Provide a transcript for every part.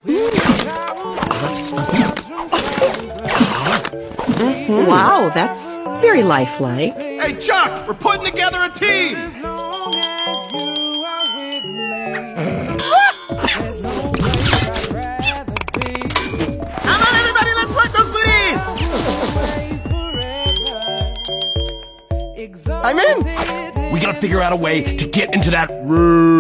Wow, that's very lifelike. Hey, Chuck, we're putting together a team! Come on, everybody, let's work those booties! I'm in! We gotta figure out a way to get into that room.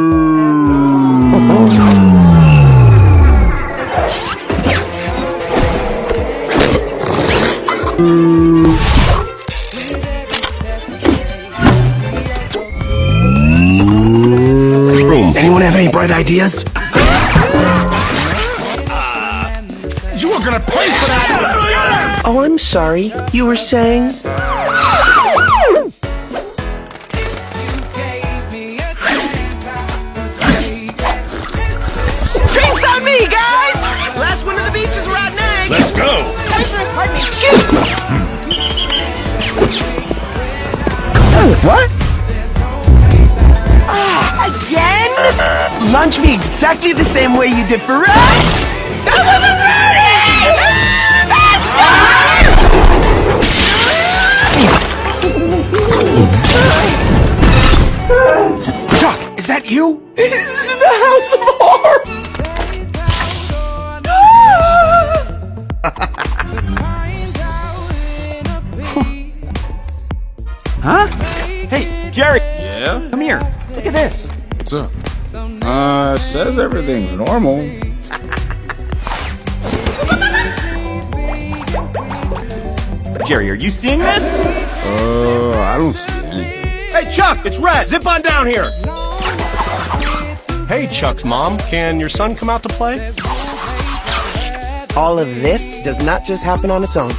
Anyone have any bright ideas? You were gonna pay for that! Oh, I'm sorry. You were saying? Drinks on me, guys! Last one of the beach is rotten egg! Let's go! Pardon me, excuse me! What? Again? Launch me exactly the same way you did for Red! That wasn't ready! Chuck, is that you? This is the House of Horrors! Huh? Hey, Jerry, Yeah? come here. Look at this. What's up? Says everything's normal. Jerry, are you seeing this? I don't see anything. Hey, Chuck, it's Red. Zip on down here. Hey, Chuck's mom, can your son come out to play? All of this does not just happen on its own.